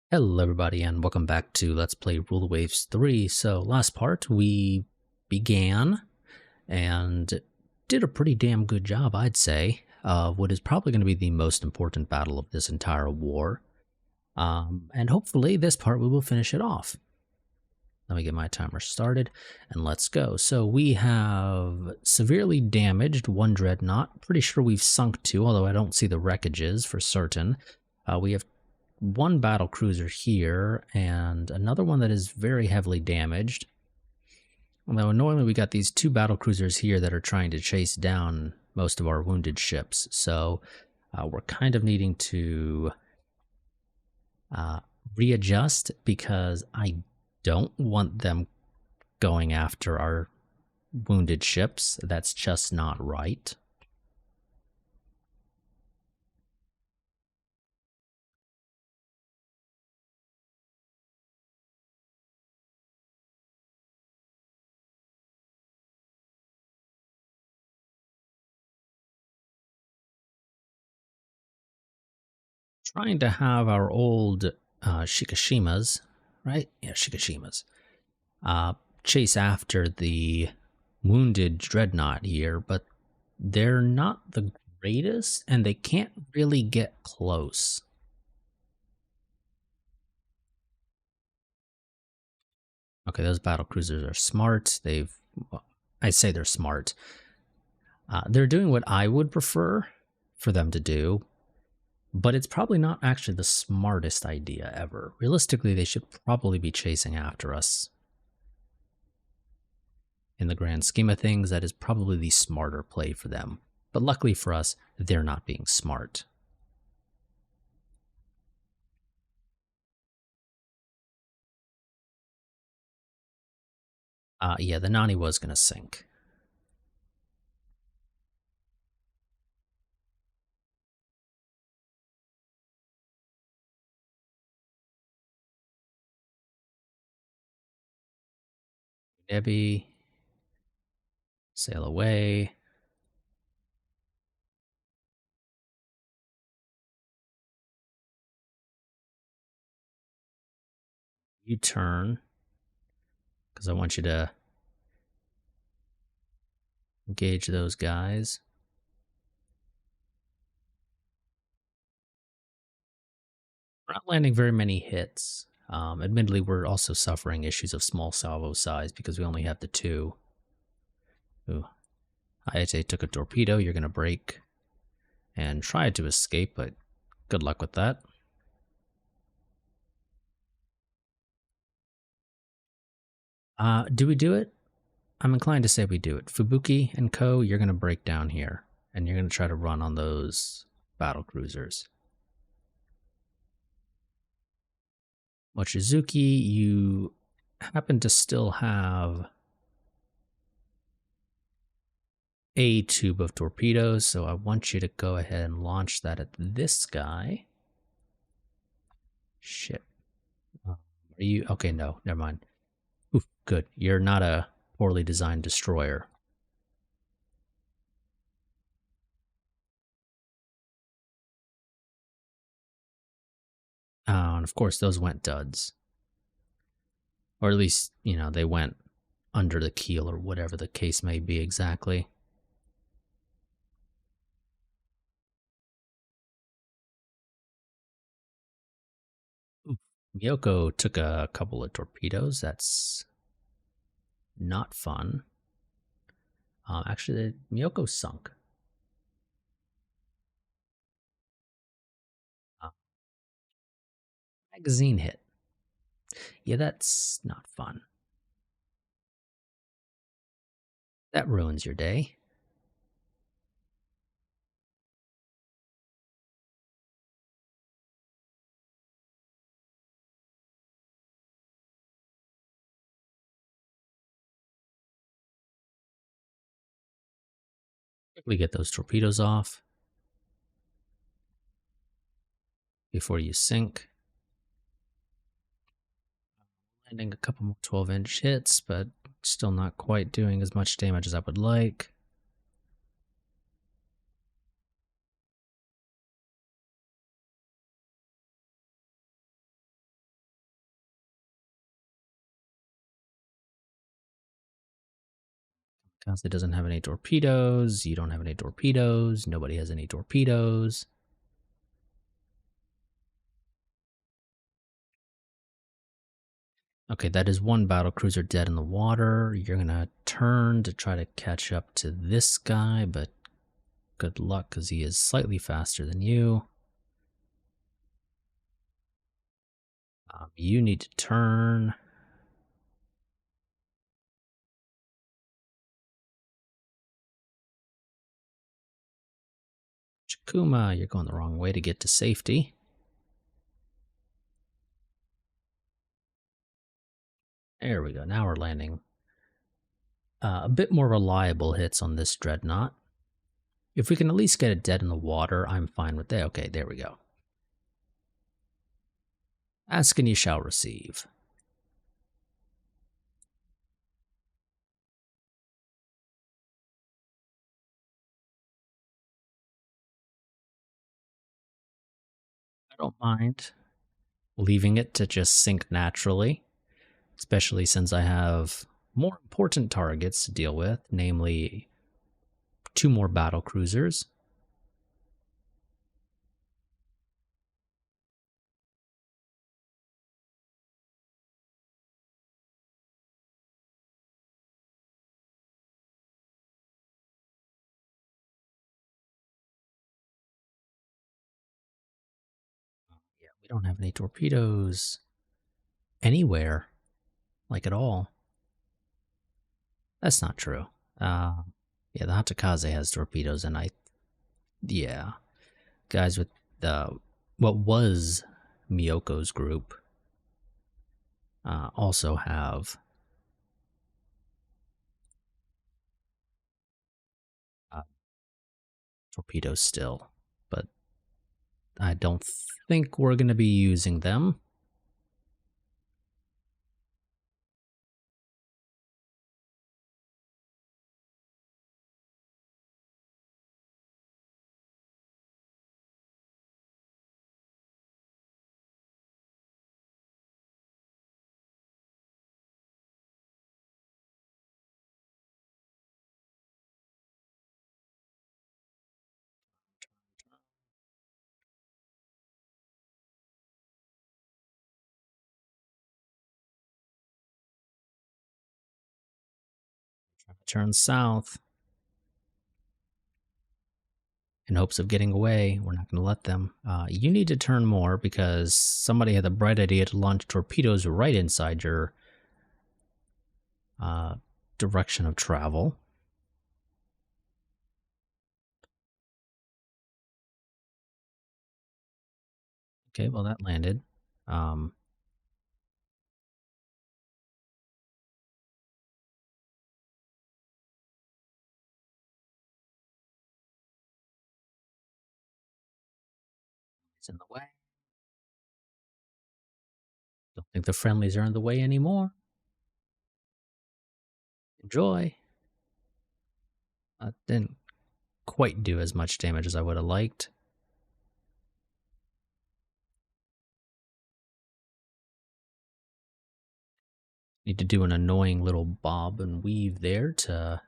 Hello everybody and welcome back to Let's Play Rule Waves 3. So last part we began and did a pretty damn good job, I'd say, of what is probably going to be the most important battle of this entire war. And hopefully this part we will finish it off. Let me get my timer started and let's go. So we have severely damaged one dreadnought. Pretty sure we've sunk two, although I don't see the wreckages for certain. We have one battle cruiser here and another one that is very heavily damaged. Although annoyingly we got these two battle cruisers here that are trying to chase down most of our wounded ships. So we're kind of needing to readjust because I don't want them going after our wounded ships. That's just not right. Trying to have our old Shikishimas, right? Yeah, Shikishimas. Chase after the wounded dreadnought here, but they're not the greatest and they can't really get close. Okay, those battle cruisers are smart. I say they're smart. They're doing what I would prefer for them to do, but it's probably not actually the smartest idea ever. Realistically, they should probably be chasing after us. In the grand scheme of things, that is probably the smarter play for them. But luckily for us, they're not being smart. Yeah, the Nani was going to sink. Debbie, sail away. You turn, because I want you to engage those guys. We're not landing very many hits. Admittedly, we're also suffering issues of small salvo size because we only have the two. Ooh. Ayate took a torpedo. You're going to break and try to escape, but good luck with that. Do we do it? I'm inclined to say we do it. Fubuki and Co., you're going to break down here, and you're going to try to run on those battle cruisers. Mochizuki, you happen to still have a tube of torpedoes, so I want you to go ahead and launch that at this guy. Shit. Are you... Okay, no, never mind. Oof, good. You're not a poorly designed destroyer. And of course, those went duds. Or at least, you know, they went under the keel or whatever the case may be exactly. Miyoko took a couple of torpedoes. That's not fun. Actually, Miyoko sunk. Magazine hit. Yeah, that's not fun. That ruins your day. Quickly get those torpedoes off before you sink. Landing a couple more 12-inch hits, but still not quite doing as much damage as I would like. Kamikaze doesn't have any torpedoes. You don't have any torpedoes. Nobody has any torpedoes. Okay, that is one battlecruiser dead in the water. You're going to turn to try to catch up to this guy, but good luck because he is slightly faster than you. You need to turn. Chikuma, you're going the wrong way to get to safety. There we go. Now we're landing a bit more reliable hits on this dreadnought. If we can at least get it dead in the water, I'm fine with that. Okay, there we go. Ask and you shall receive. I don't mind leaving it to just sink naturally, especially since I have more important targets to deal with, namely 2 more battle cruisers. Yeah, we don't have any torpedoes anywhere, like at all. That's not true. Yeah, the Hatakaze has torpedoes, and yeah, guys with what was Miyoko's group also have torpedoes still, but I don't think we're going to be using them. Turn south in hopes of getting away. We're not going to let them. You need to turn more because somebody had the bright idea to launch torpedoes right inside your direction of travel. Okay, well, that landed. It's in the way. Don't think the friendlies are in the way anymore. Enjoy. Didn't quite do as much damage as I would have liked. Need to do an annoying little bob and weave there to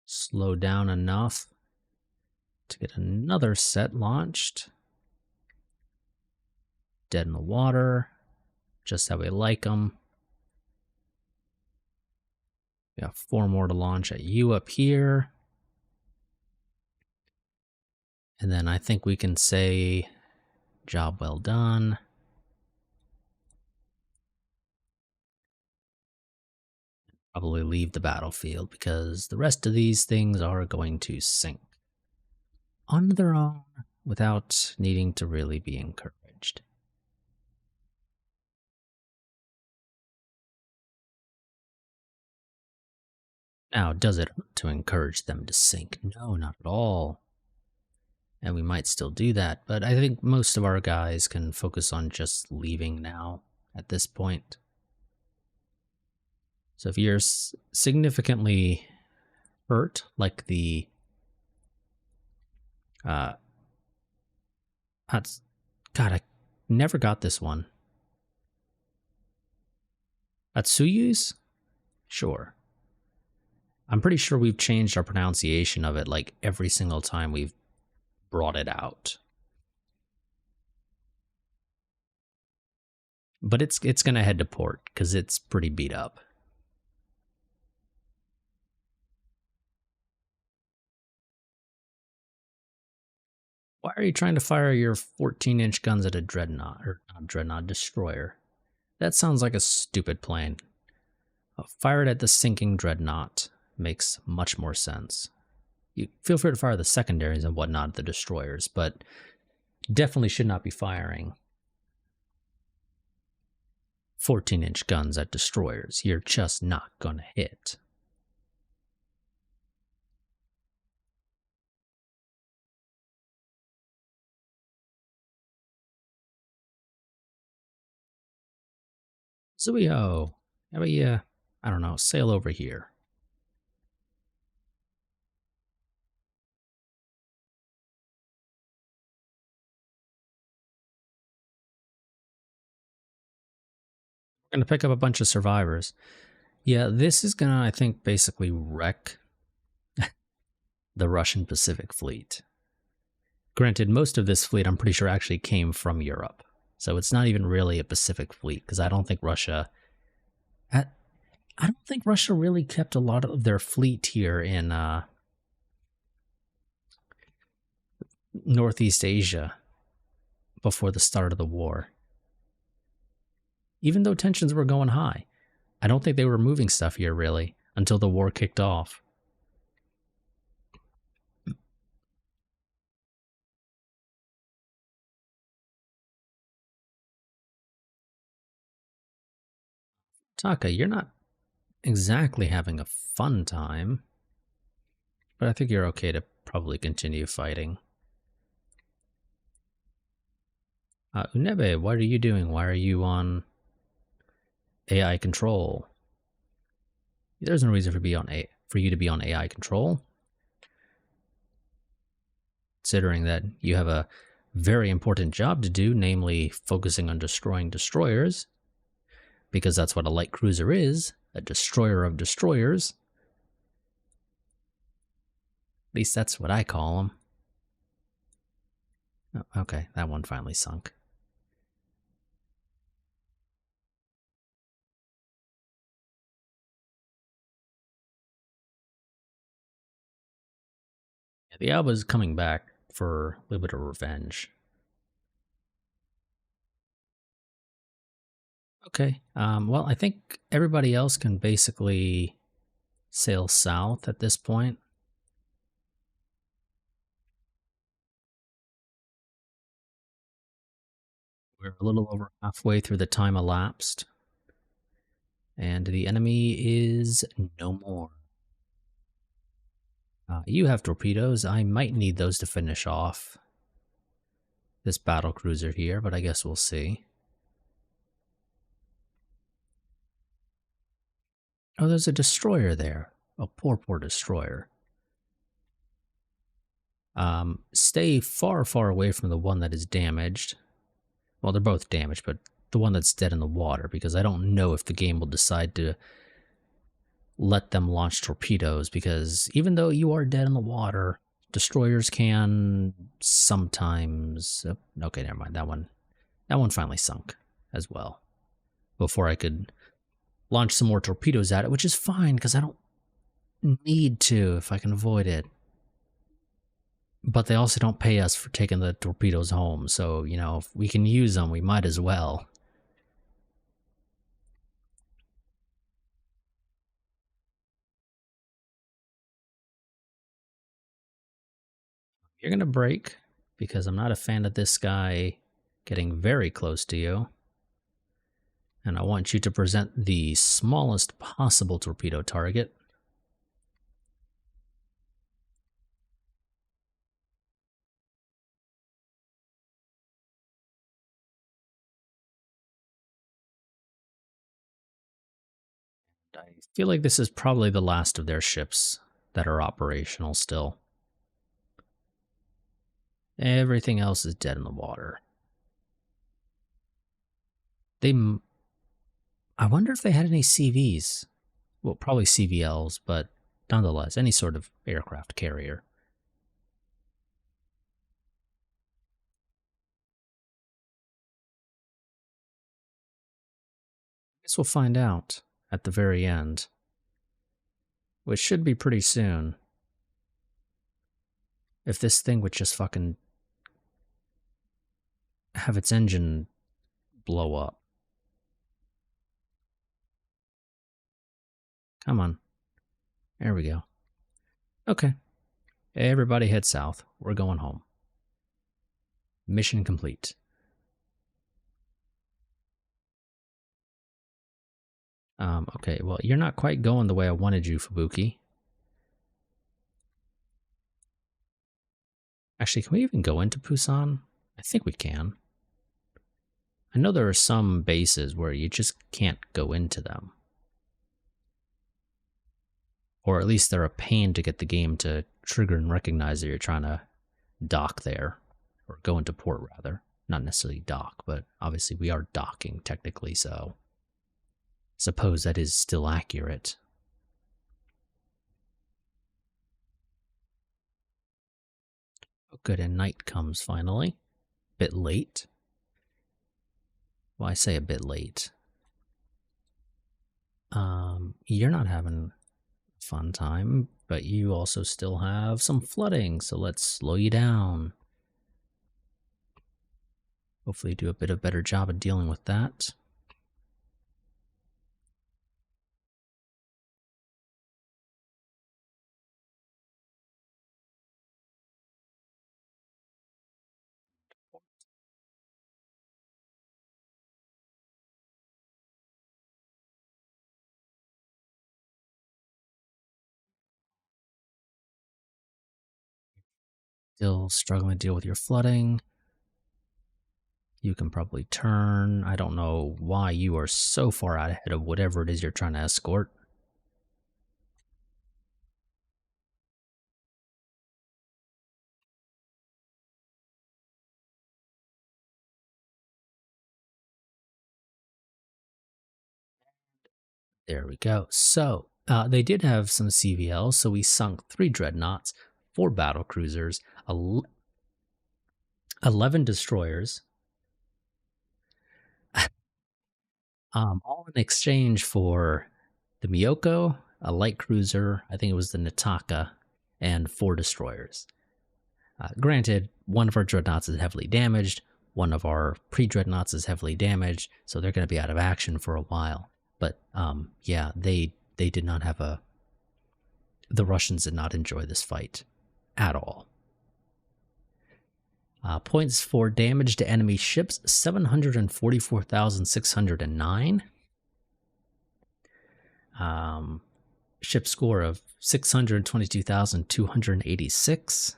slow down enough to get another set launched. Dead in the water, just how we like them. We got 4 more to launch at you up here. And then I think we can say, job well done. Probably leave the battlefield because the rest of these things are going to sink on their own without needing to really be encouraged. Now, does it hurt to encourage them to sink? No, not at all. And we might still do that, but I think most of our guys can focus on just leaving now at this point. So if you're significantly hurt, like the God, I never got this one. Atsuyu's? Sure. I'm pretty sure we've changed our pronunciation of it like every single time we've brought it out. But it's gonna head to port because it's pretty beat up. Why are you trying to fire your 14-inch guns at a dreadnought or not dreadnought destroyer? That sounds like a stupid plan. Fire it at the sinking dreadnought. Makes much more sense. You feel free to fire the secondaries and whatnot at the destroyers, but definitely should not be firing 14-inch guns at destroyers. You're just not gonna hit. Zuio, how about you, I don't know, sail over here. We're gonna pick up a bunch of survivors. Yeah, this is gonna, I think, basically wreck the Russian Pacific Fleet. Granted, most of this fleet, I'm pretty sure, actually came from Europe. So it's not even really a Pacific fleet, because I don't think Russia... I don't think Russia really kept a lot of their fleet here in Northeast Asia before the start of the war. Even though tensions were going high, I don't think they were moving stuff here, really, until the war kicked off. Taka, you're not exactly having a fun time, but I think you're okay to probably continue fighting. Unebe, what are you doing? Why are you on AI control? There's no reason for you to be on AI control, considering that you have a very important job to do, namely focusing on destroying destroyers, because that's what a light cruiser is, a destroyer of destroyers. At least that's what I call them. Oh, okay, that one finally sunk. Yeah, the Alba's coming back for a little bit of revenge. Okay, well, I think everybody else can basically sail south at this point. We're a little over halfway through the time elapsed, and the enemy is no more. You have torpedoes. I might need those to finish off this battle cruiser here, but I guess we'll see. Oh, there's a destroyer there. A poor destroyer. Stay far, far away from the one that is damaged. Well, they're both damaged, but the one that's dead in the water, because I don't know if the game will decide to let them launch torpedoes, because even though you are dead in the water, destroyers can sometimes... okay, never mind. That one finally sunk as well before I could launch some more torpedoes at it, which is fine because I don't need to if I can avoid it. But they also don't pay us for taking the torpedoes home, so, you know, if we can use them, we might as well. You're going to break, because I'm not a fan of this guy getting very close to you. And I want you to present the smallest possible torpedo target. I feel like this is probably the last of their ships that are operational still. Everything else is dead in the water. I wonder if they had any CVs. Well, probably CVLs, but nonetheless, any sort of aircraft carrier. I guess we'll find out at the very end, which should be pretty soon. If this thing would just fucking have its engine blow up. Come on. There we go. Okay. Everybody head south. We're going home. Mission complete. Okay, well, you're not quite going the way I wanted you, Fubuki. Actually, can we even go into Busan? I think we can. I know there are some bases where you just can't go into them. Or at least they're a pain to get the game to trigger and recognize that you're trying to dock there. Or go into port, rather. Not necessarily dock, but obviously we are docking, technically, so... suppose that is still accurate. Oh, good, and night comes finally. Bit late. Well, I say a bit late. You're not having a fun time, but you also still have some flooding, so let's slow you down. Hopefully do a bit of better job of dealing with that. Still struggling to deal with your flooding. You can probably turn. I don't know why you are so far out ahead of whatever it is you're trying to escort. There we go. So, they did have some CVLs, so we sunk 3 dreadnoughts, 4 battle cruisers, 11 destroyers, all in exchange for the Miyoko, a light cruiser, I think it was the Nataka, and 4 destroyers. Granted, one of our dreadnoughts is heavily damaged, one of our pre-dreadnoughts is heavily damaged, so they're going to be out of action for a while. But yeah, they did not have a... the Russians did not enjoy this fight at all. Points for damage to enemy ships, 744,609. Ship score of 622,286.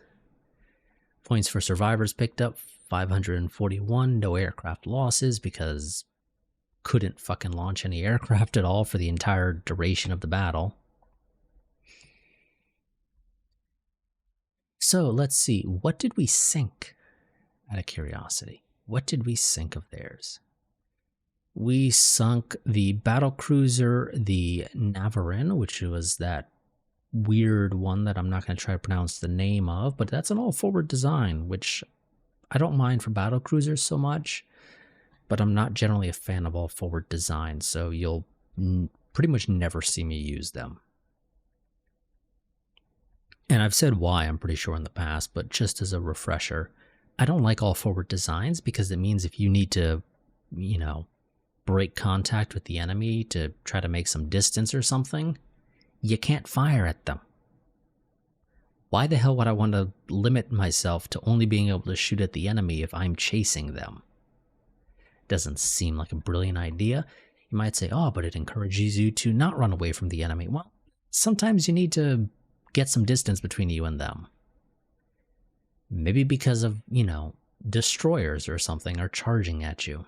Points for survivors picked up, 541. No aircraft losses because couldn't fucking launch any aircraft at all for the entire duration of the battle. So let's see, what did we sink? Out of curiosity, what did we sink of theirs? We sunk the battle cruiser, the Navarin, which was that weird one that I'm not going to try to pronounce the name of, but that's an all-forward design, which I don't mind for battle cruisers so much, but I'm not generally a fan of all-forward designs, so you'll pretty much never see me use them. And I've said why, I'm pretty sure, in the past, but just as a refresher, I don't like all-forward designs because it means if you need to, you know, break contact with the enemy to try to make some distance or something, you can't fire at them. Why the hell would I want to limit myself to only being able to shoot at the enemy if I'm chasing them? Doesn't seem like a brilliant idea. You might say, oh, but it encourages you to not run away from the enemy. Well, sometimes you need to get some distance between you and them. Maybe because of, you know, destroyers or something are charging at you.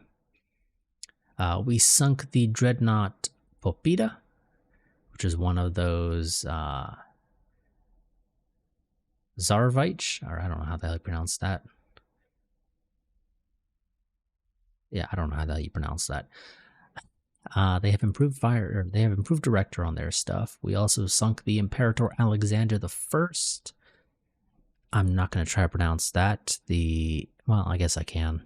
We sunk the dreadnought Popita, which is one of those Zarvich, or I don't know how the hell you pronounce that. Yeah, I don't know how the hell you pronounce that. They have improved fire, or they have improved director on their stuff. We also sunk the Imperator Alexander the First. I'm not going to try to pronounce that. Well, I guess I can.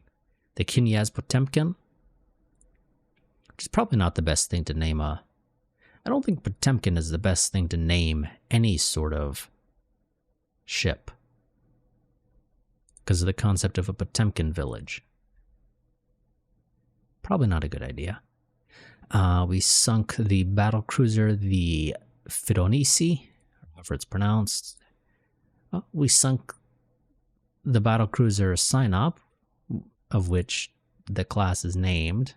The Knyaz Potemkin, which is probably not the best thing to name a. I don't think Potemkin is the best thing to name any sort of ship, because of the concept of a Potemkin village. Probably not a good idea. We sunk the battlecruiser, the Fironisi, however it's pronounced. We sunk the battlecruiser Sinop, of which the class is named,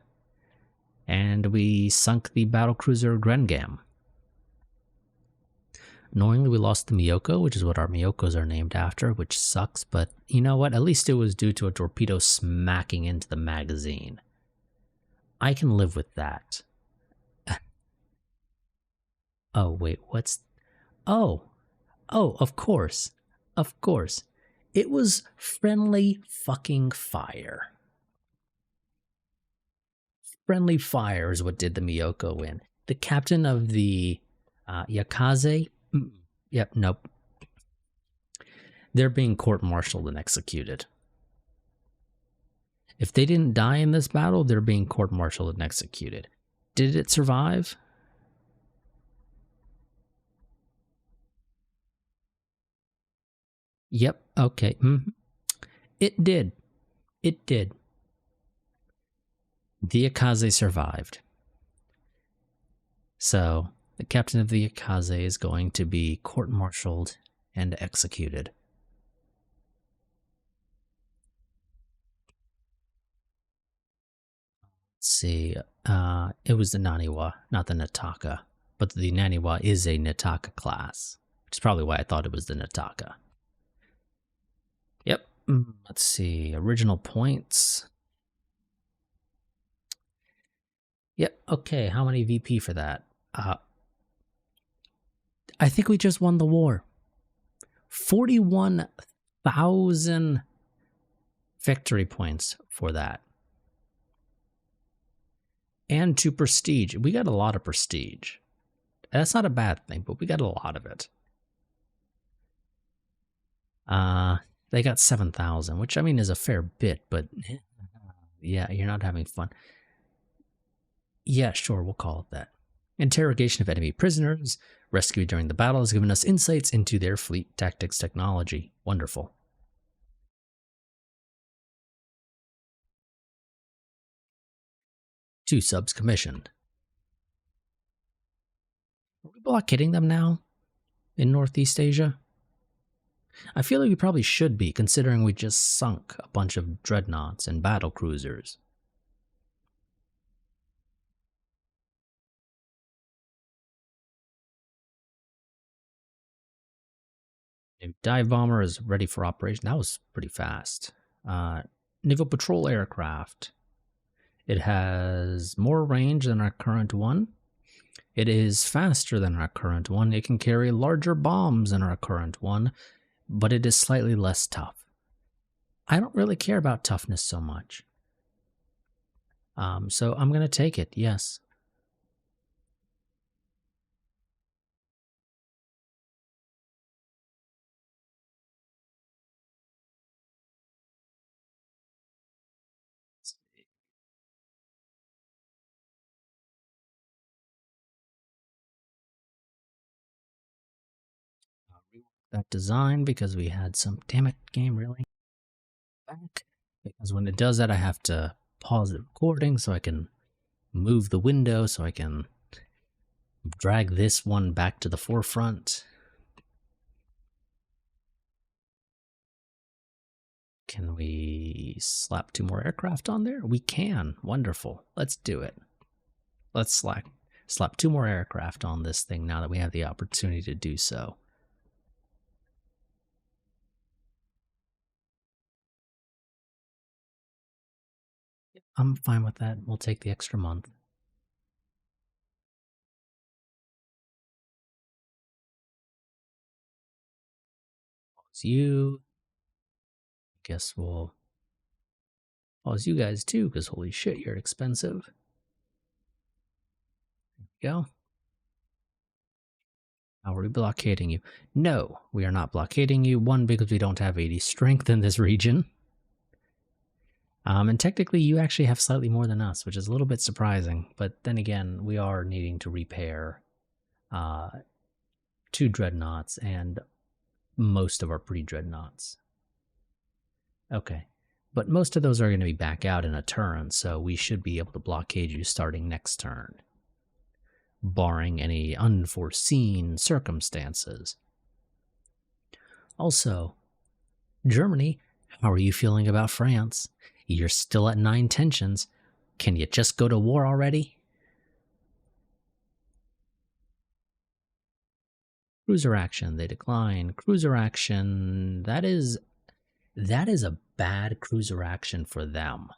and we sunk the battlecruiser Grengam. Annoyingly, we lost the Miyoko, which is what our Miyokos are named after, which sucks, but you know what? At least it was due to a torpedo smacking into the magazine. I can live with that. Oh, wait, what's... Oh, of course. Of course. It was friendly fucking fire. Friendly fire is what did the Miyoko in. The captain of the Yakaze... Yep, nope. They're being court-martialed and executed. If they didn't die in this battle, they're being court-martialed and executed. Did it survive? Yep, okay. It did. It did. The Akaze survived. So, the captain of the Akaze is going to be court-martialed and executed. Let's see. It was the Naniwa, not the Nataka. But the Naniwa is a Nataka class, which is probably why I thought it was the Nataka. Yep. Let's see. Original points. Yep. Okay. How many VP for that? I think we just won the war. 41,000 victory points for that. And 2 prestige. We got a lot of prestige. That's not a bad thing, but we got a lot of it. They got 7,000, which I mean is a fair bit, but yeah, you're not having fun. Yeah, sure, we'll call it that. Interrogation of enemy prisoners rescued during the battle has given us insights into their fleet tactics technology. Wonderful. Two subs commissioned. Are we blockading them now in Northeast Asia? I feel like we probably should be, considering we just sunk a bunch of dreadnoughts and battle cruisers. Dive bomber is ready for operation. That was pretty fast. Naval patrol aircraft. It has more range than our current one. It is faster than our current one. It can carry larger bombs than our current one, but it is slightly less tough. I don't really care about toughness so much. So I'm going to take it, yes. That design because we had some, damn it, game really back. Because when it does that, I have to pause the recording so I can move the window so I can drag this one back to the forefront. Can we slap 2 more aircraft on there? We can. Wonderful. Let's do it. Let's slap 2 more aircraft on this thing now that we have the opportunity to do so. I'm fine with that. We'll take the extra month. Pause you. Guess we'll pause you guys too, because holy shit, you're expensive. Go. How are we blockading you? No, we are not blockading you. One, because we don't have 80 strength in this region. And technically, you actually have slightly more than us, which is a little bit surprising. But then again, we are needing to repair uh, 2 dreadnoughts and most of our pre-dreadnoughts. Okay. But most of those are going to be back out in a turn, so we should be able to blockade you starting next turn, barring any unforeseen circumstances. Also, Germany, how are you feeling about France? You're still at 9 tensions. Can you just go to war already? Cruiser action, they decline. Cruiser action, that is a bad cruiser action for them.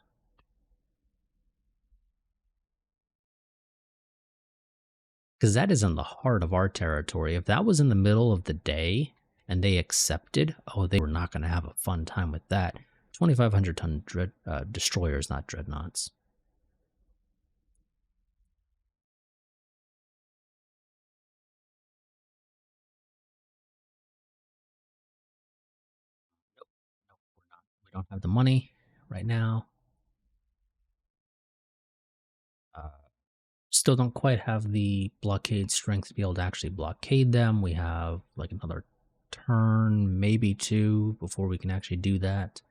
Because that is in the heart of our territory. If that was in the middle of the day and they accepted, oh, they were not going to have a fun time with that. 2,500 ton destroyers, not dreadnoughts. Nope, nope, we're not. We don't have the money right now. Still don't quite have the blockade strength to be able to actually blockade them. We have like another turn, maybe 2, before we can actually do that.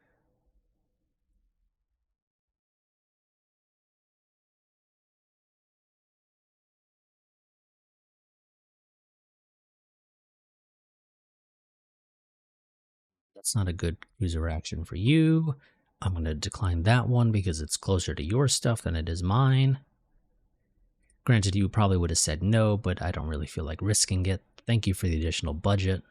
That's not a good cruiser action for you. I'm going to decline that one because it's closer to your stuff than it is mine. Granted, you probably would have said no, but I don't really feel like risking it. Thank you for the additional budget.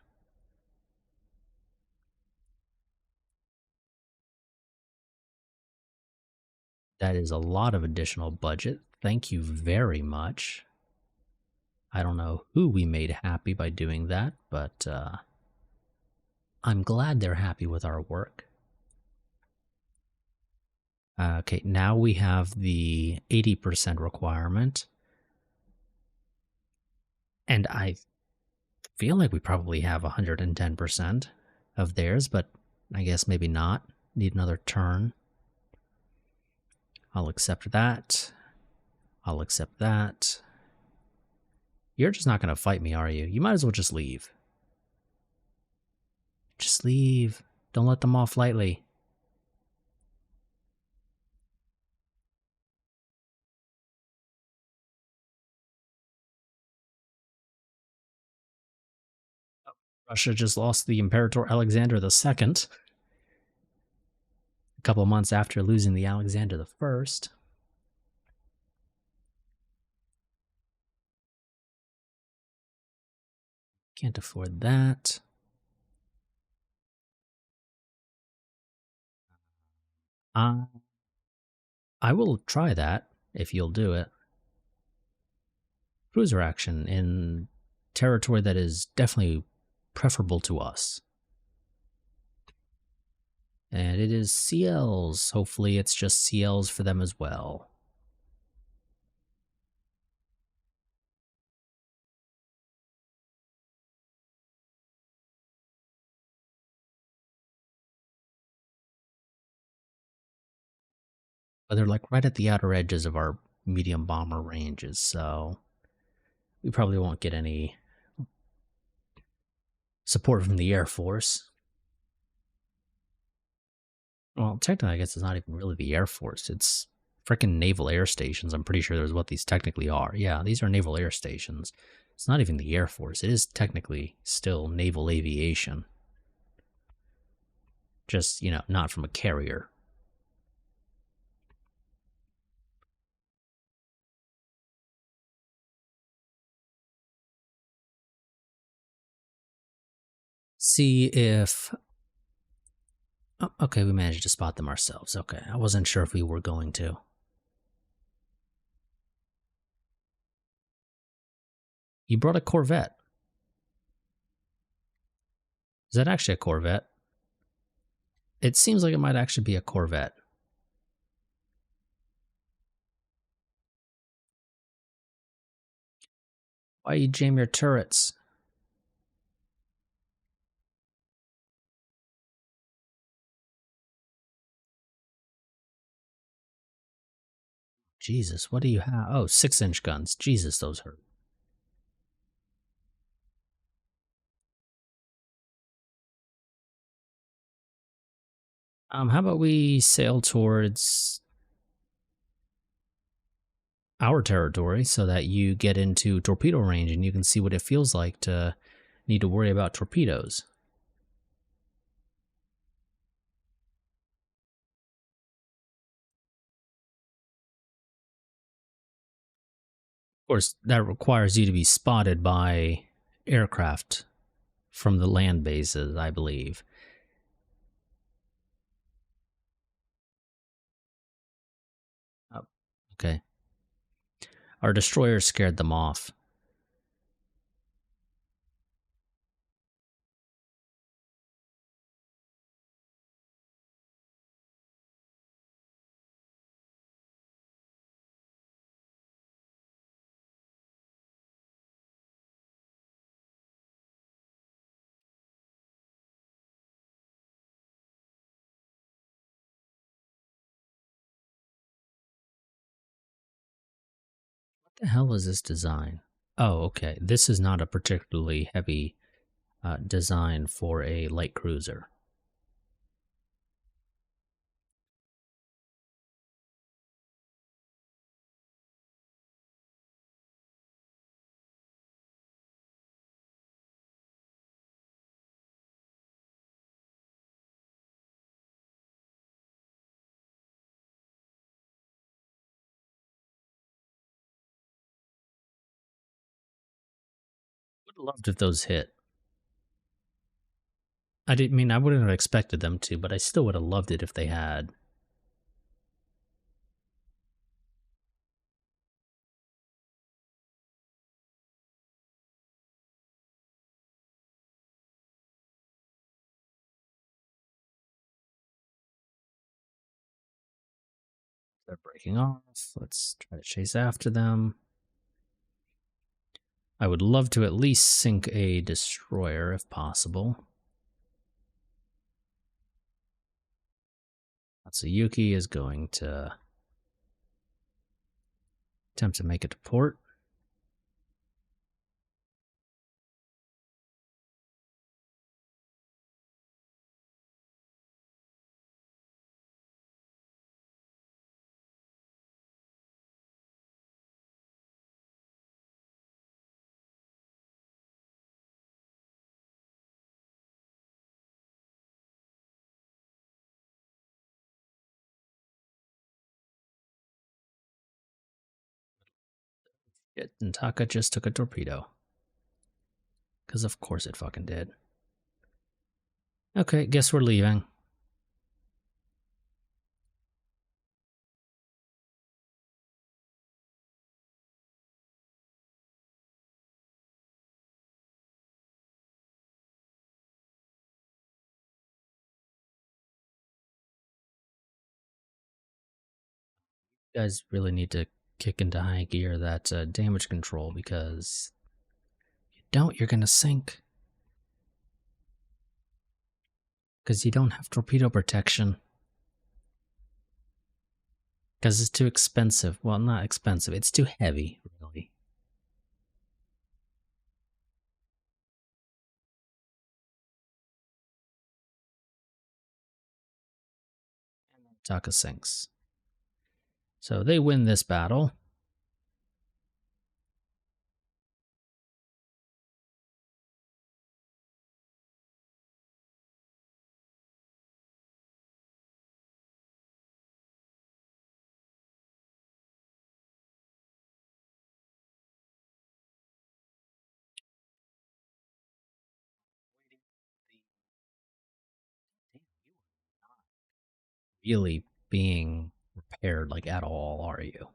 That is a lot of additional budget. Thank you very much. I don't know who we made happy by doing that, but I'm glad they're happy with our work. Okay, now we have the 80% requirement. And I feel like we probably have 110% of theirs, but I guess maybe not. Need another turn. I'll accept that. I'll accept that. You're just not going to fight me, are you? You might as well just leave. Just leave. Don't let them off lightly. Russia just lost the Imperator Alexander II a couple months after losing the Alexander I. Can't afford that. I will try that if you'll do it. Cruiser action in territory that is definitely preferable to us. And it is CLs. Hopefully it's just CLs for them as well. But they're like right at the outer edges of our medium bomber ranges, so we probably won't get any support from the Air Force. Well, technically, I guess it's not even really the Air Force. It's freaking naval air stations. I'm pretty sure that's what these technically are. Yeah, these are naval air stations. It's not even the Air Force. It is technically still naval aviation. Just, not from a carrier. See if... Oh, okay, we managed to spot them ourselves. Okay, I wasn't sure if we were going to. You brought a Corvette. Is that actually a Corvette? It seems like it might actually be a Corvette. Why you jam your turrets? Jesus, what do you have? Oh, 6-inch guns. Jesus, those hurt. How about we sail towards our territory so that you get into torpedo range and you can see what it feels like to need to worry about torpedoes. Of course, that requires you to be spotted by aircraft from the land bases, I believe. Oh, okay. Our destroyers scared them off. What the hell is this design? Oh, okay. This is not a particularly heavy design for a light cruiser. Would have loved if those hit. I didn't mean I wouldn't have expected them to, but I still would have loved it if they had. They're breaking off. Let's try to chase after them. I would love to at least sink a destroyer if possible. Matsuyuki is going to attempt to make it to port. And Taka just took a torpedo. Because of course it fucking did. Okay, guess we're leaving. You guys really need to kick into high gear that damage control because if you don't, you're going to sink. Because you don't have torpedo protection. Because it's too expensive. Well, not expensive. It's too heavy, really. Taka sinks. So they win this battle. Really being repaired like at all, are you?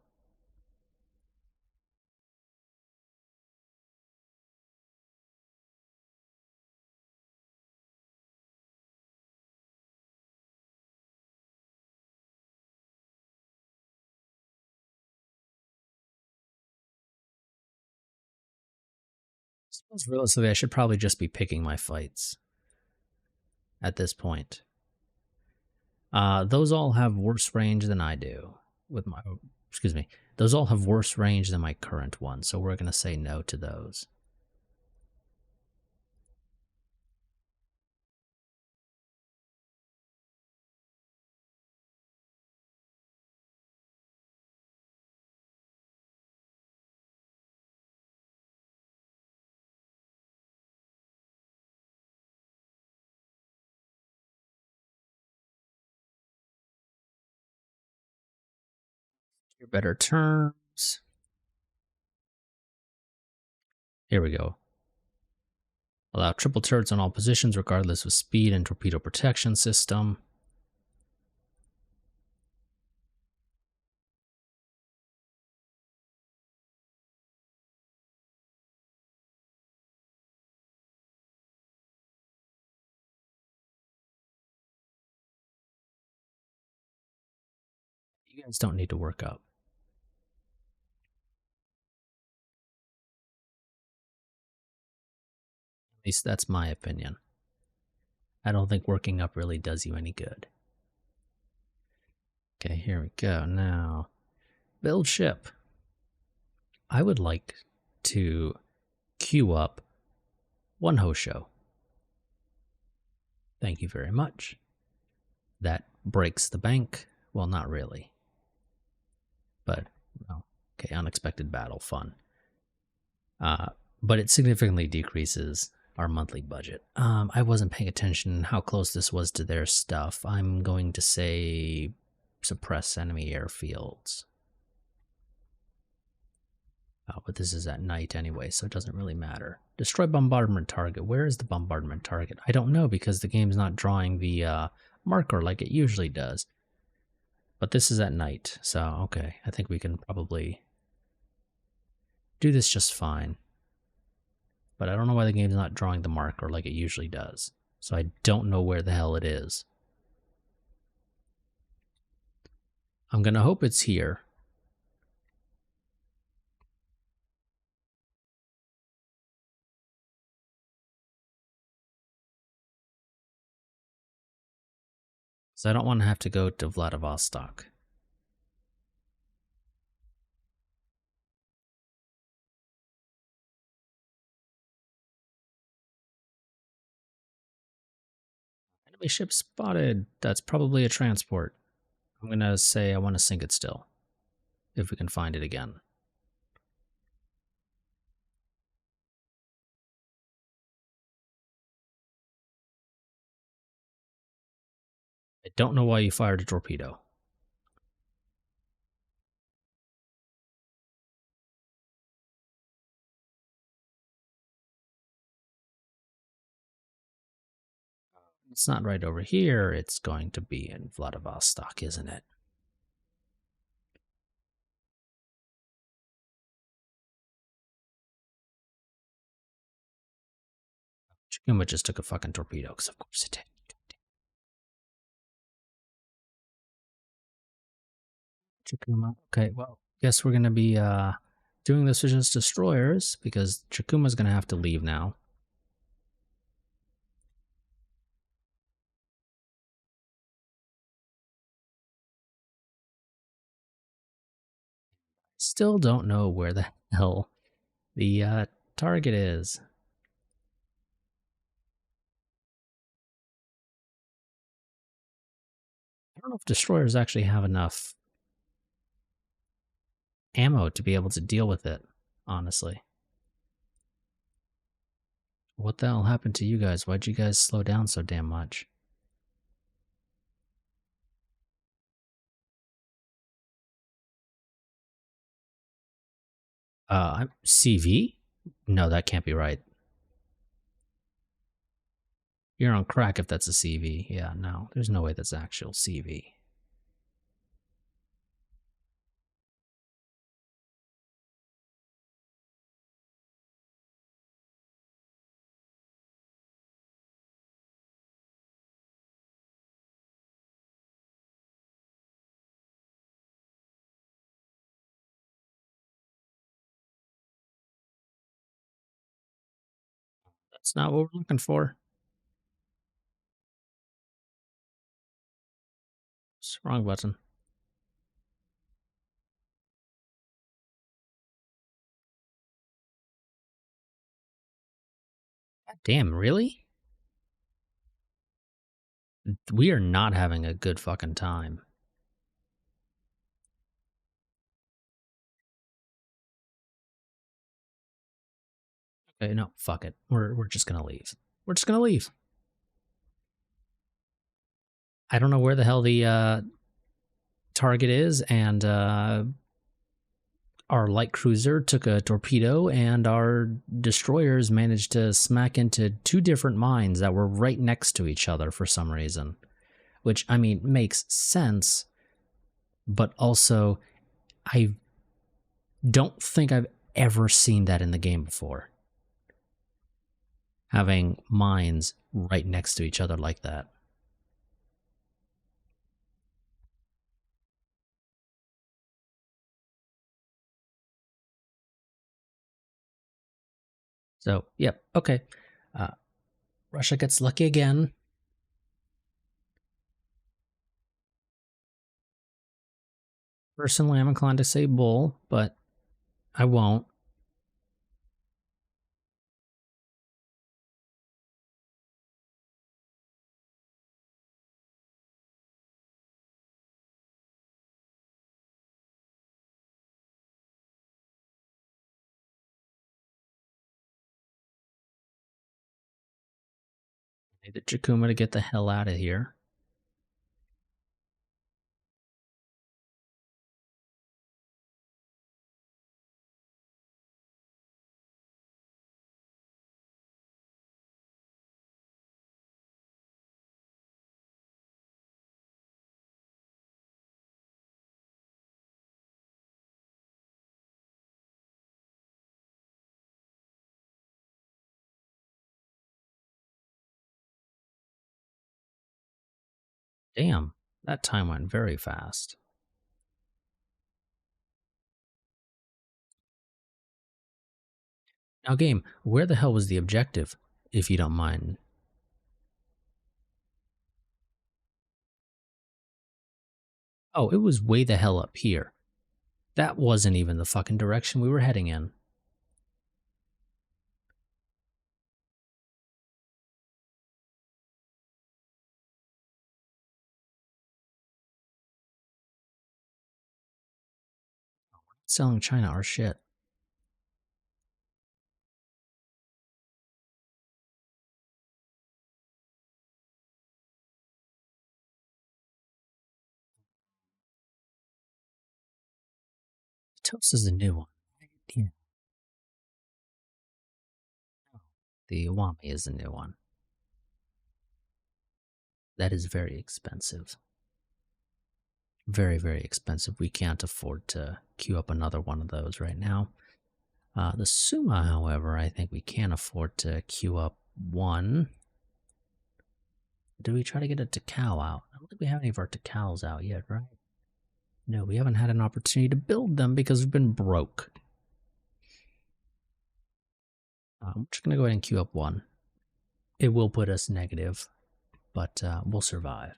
suppose realistically, I should probably just be picking my fights at this point. Those all have worse range than I do. With my, excuse me, those all have worse range than my current one, so we're gonna say no to those. Your better terms. Here we go. Allow triple turrets on all positions, regardless of speed and torpedo protection system. You guys don't need to work up. At least that's my opinion. I don't think working up really does you any good. Okay, here we go. Now, build ship. I would like to queue up one Hosho. Thank you very much. That breaks the bank. Well, not really. But, well, okay, unexpected battle, fun. But it significantly decreases our monthly budget. I wasn't paying attention how close this was to their stuff. I'm going to say suppress enemy airfields. Oh, but this is at night anyway, so it doesn't really matter. Destroy bombardment target. Where is the bombardment target? I don't know because the game's not drawing the marker like it usually does. But this is at night, so okay. I think we can probably do this just fine. But I don't know why the game's not drawing the marker like it usually does. So I don't know where the hell it is. I'm going to hope it's here. So I don't want to have to go to Vladivostok. Enemy ship spotted. That's probably a transport. I'm going to say I want to sink it still. If we can find it again. I don't know why you fired a torpedo. It's not right over here. It's going to be in Vladivostok, isn't it? Chikuma just took a fucking torpedo, because of course it did. Chikuma. Okay, well, guess we're going to be doing this with just destroyers, because Chikuma's going to have to leave now. Still don't know where the hell the target is. I don't know if destroyers actually have enough ammo to be able to deal with it, honestly. What the hell happened to you guys? Why'd you guys slow down so damn much? I'm CV? No, that can't be right. You're on crack if that's a CV. Yeah, no, there's no way that's actual CV. That's not what we're looking for. It's the wrong button. God damn, really? We are not having a good fucking time. Okay, no, fuck it. We're just gonna leave. We're just gonna leave. I don't know where the hell the target is, and our light cruiser took a torpedo, and our destroyers managed to smack into two different mines that were right next to each other for some reason. Which, I mean, makes sense, but also, I don't think I've ever seen that in the game before. Having mines right next to each other like that. So, yep, okay. Uh, Russia gets lucky again. Personally, I'm inclined to say bull, but I won't. I need the Jakuma to get the hell out of here. Damn, that time went very fast. Now, game, where the hell was the objective, if you don't mind? Oh, it was way the hell up here. That wasn't even the fucking direction we were heading in. Selling China our shit. Toast is the new one. Yeah. The Iwami is the new one. That is very expensive. Very, very expensive. We can't afford to queue up another one of those right now. The Suma, however, I think we can afford to queue up one. Do we try to get a Takao out? I don't think we have any of our Takaos out yet, right? No, we haven't had an opportunity to build them because we've been broke. I'm just going to go ahead and queue up one. It will put us negative, but we'll survive.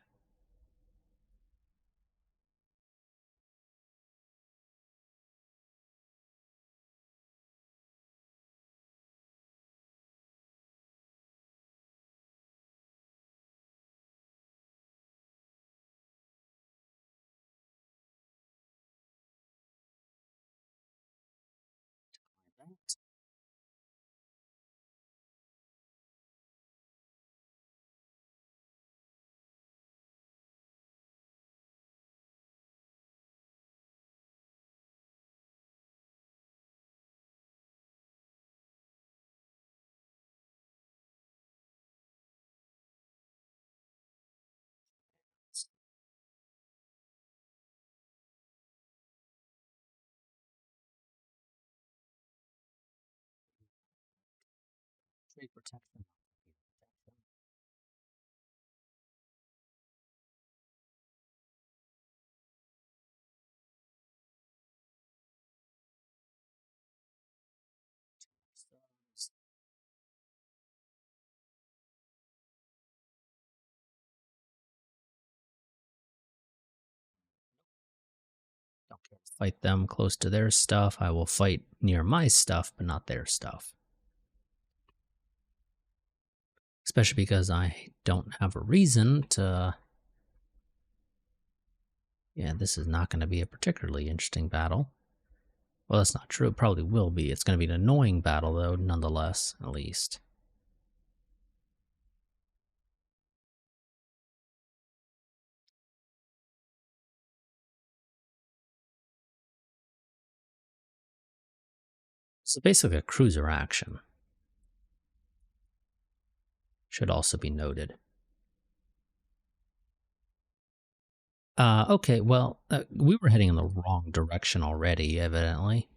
Trade protection. Fight them close to their stuff. I will fight near my stuff, but not their stuff. Especially because I don't have a reason to. Yeah, this is not going to be a particularly interesting battle. Well, that's not true. It probably will be. It's going to be an annoying battle, though, nonetheless, at least. So basically a cruiser action. Should also be noted. Okay, well, we were heading in the wrong direction already, evidently.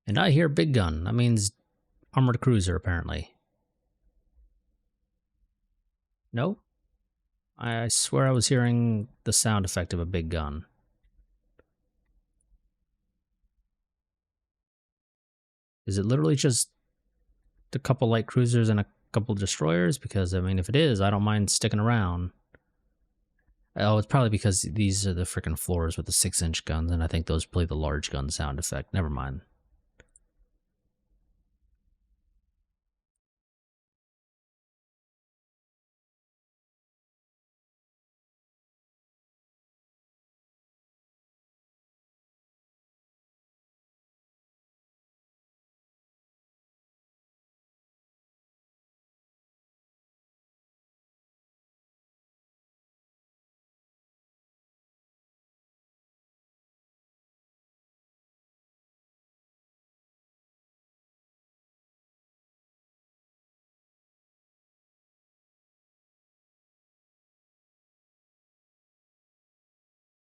And I hear big gun. That means armored cruiser, apparently. No? I swear I was hearing the sound effect of a big gun. Is it literally just a couple light cruisers and a couple destroyers? Because, I mean, if it is, I don't mind sticking around. Oh, it's probably because these are the freaking floors with the 6-inch guns, and I think those play the large gun sound effect. Never mind.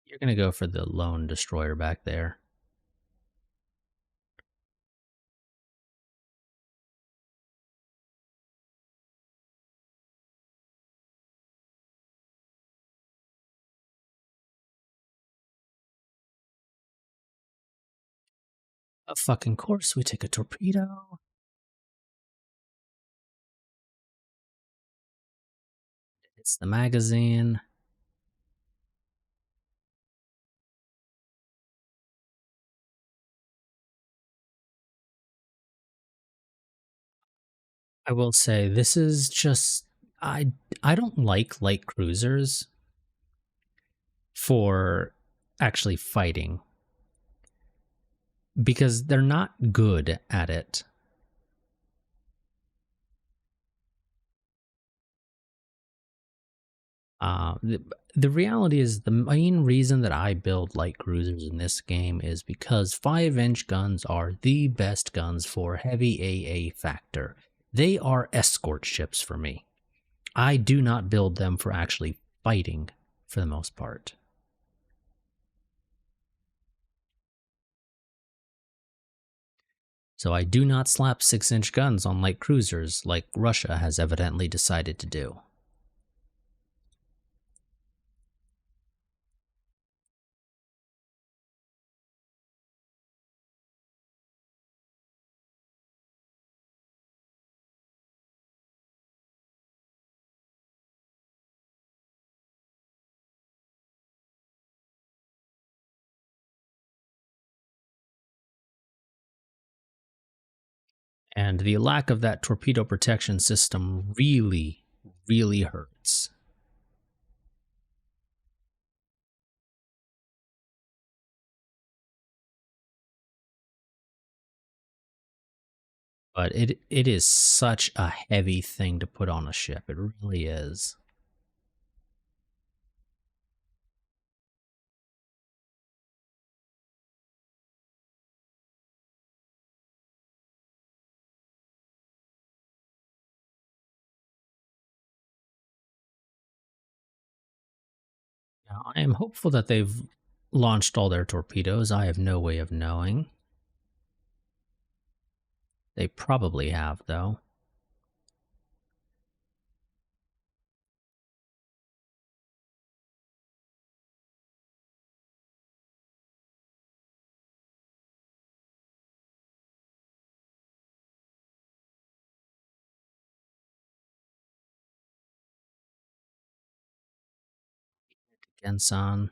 You're going to go for the lone destroyer back there. Of fucking course, we take a torpedo. It's the magazine. I will say this is just I don't like light cruisers for actually fighting because they're not good at it. The, the reality is the main reason that I build light cruisers in this game is because 5-inch guns are the best guns for heavy AA factor. They are escort ships for me. I do not build them for actually fighting for the most part. So I do not slap 6-inch guns on light cruisers like Russia has evidently decided to do. And the lack of that torpedo protection system really, really hurts. But it is such a heavy thing to put on a ship. It really is. Now, I am hopeful that they've launched all their torpedoes. I have no way of knowing. They probably have, though. Gensan.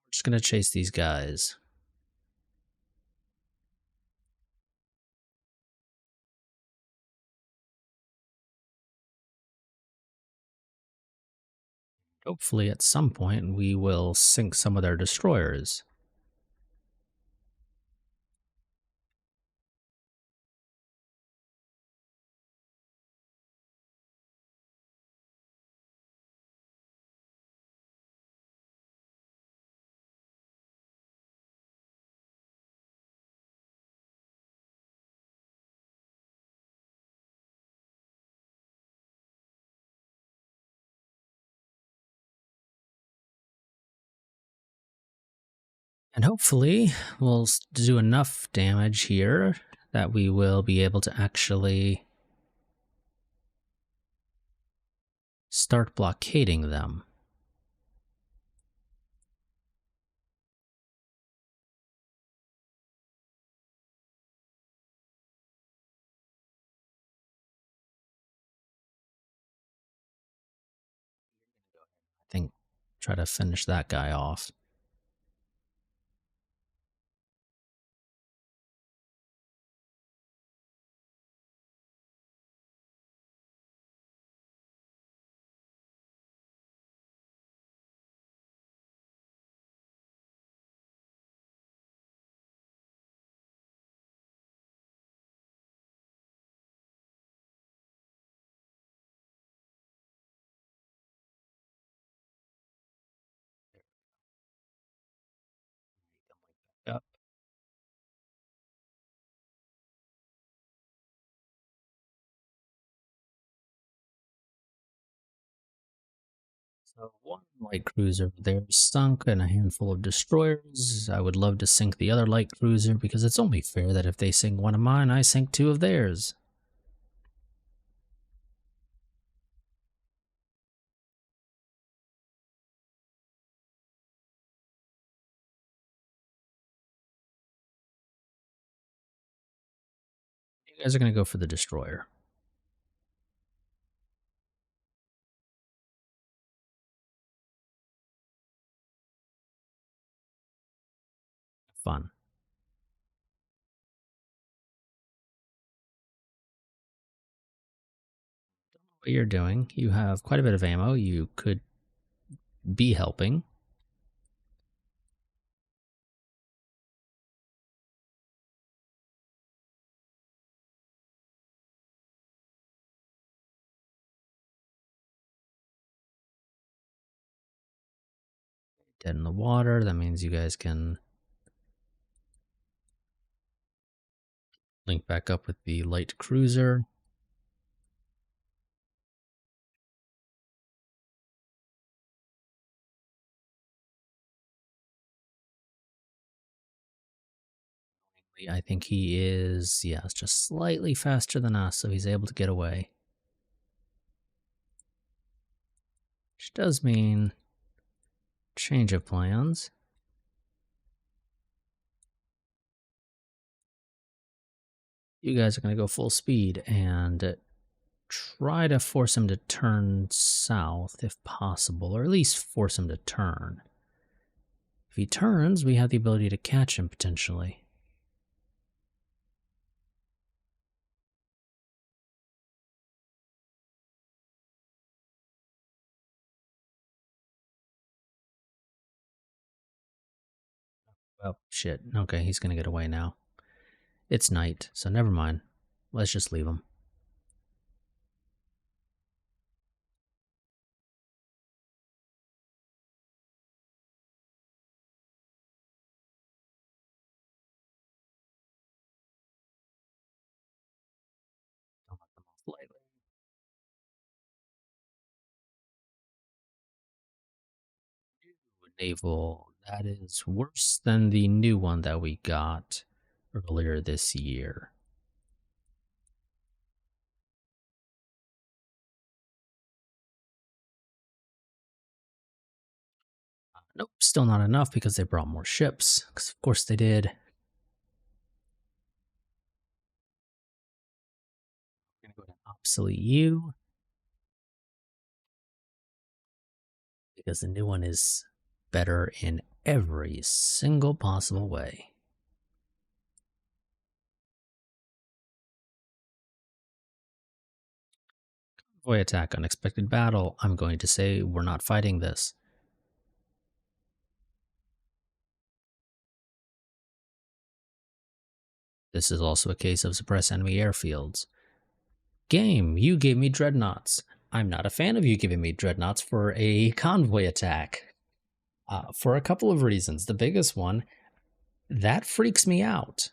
We're just gonna chase these guys. Hopefully, at some point, we will sink some of their destroyers. And hopefully, we'll do enough damage here that we will be able to actually start blockading them. I think try to finish that guy off. Yep. So one light cruiser there sunk and a handful of destroyers. I would love to sink the other light cruiser because it's only fair that if they sink one of mine, I sink two of theirs. You guys are going to go for the destroyer. Fun. What you're doing, you have quite a bit of ammo. You could be helping. Dead in the water. That means you guys can link back up with the light cruiser. I think he is, yeah, it's just slightly faster than us, so he's able to get away. Which does mean change of plans. You guys are going to go full speed and try to force him to turn south if possible, or at least force him to turn. If he turns, we have the ability to catch him potentially. Oh, shit. Okay, he's going to get away now. It's night, so never mind. Let's just leave him. Don't let them off lightly. Naval. That is worse than the new one that we got earlier this year. Nope, still not enough because they brought more ships. Because of course they did. I'm gonna go to obsolete you because the new one is better in every single possible way. Convoy attack, unexpected battle. I'm going to say we're not fighting this. This is also a case of suppress enemy airfields. Game, you gave me dreadnoughts. I'm not a fan of you giving me dreadnoughts for a convoy attack. For a couple of reasons. The biggest one, that freaks me out.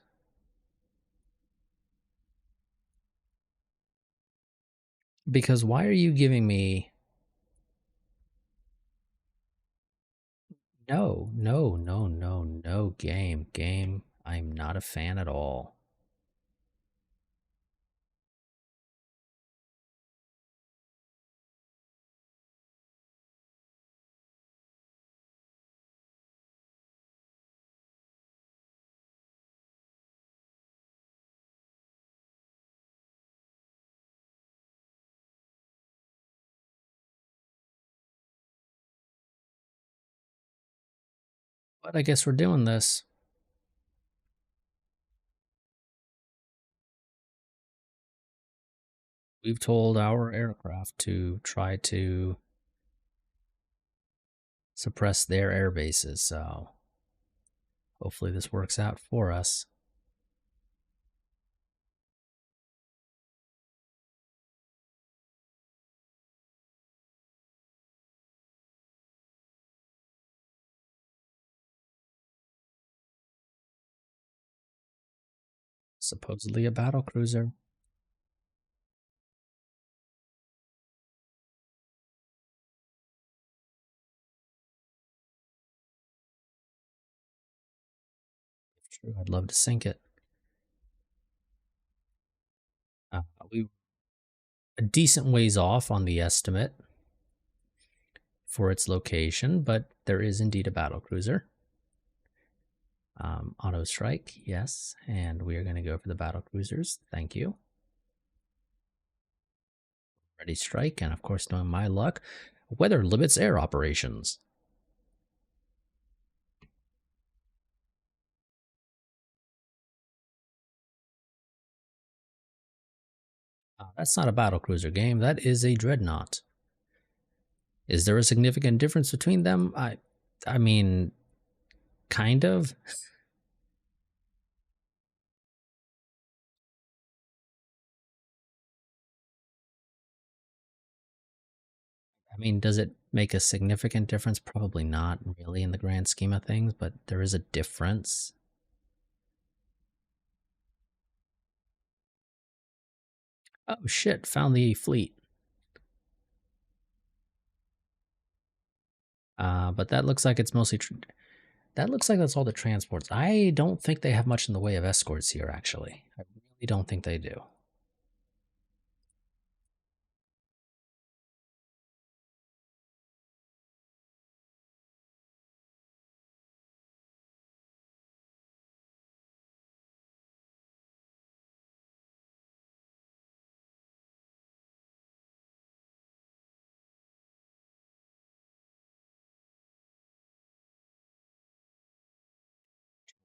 Because why are you giving me... No, no, no, no, no, game. Game, I'm not a fan at all. But I guess we're doing this. We've told our aircraft to try to suppress their air bases, so hopefully this works out for us. Supposedly a battle cruiser. If true, I'd love to sink it. We a decent ways off on the estimate for its location, but there is indeed a battle cruiser. Auto strike, yes, and we are going to go for the battle cruisers. Thank you. Ready strike, and of course, knowing my luck, weather limits air operations. That's not a battle cruiser game. That is a dreadnought. Is there a significant difference between them? I mean, kind of. I mean, does it make a significant difference? Probably not really in the grand scheme of things, but there is a difference. Oh shit, found the fleet. But that looks like it's mostly... that looks like that's all the transports. I don't think they have much in the way of escorts here, actually. I really don't think they do.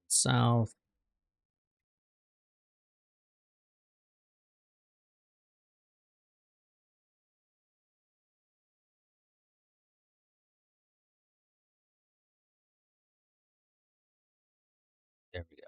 South. There we go.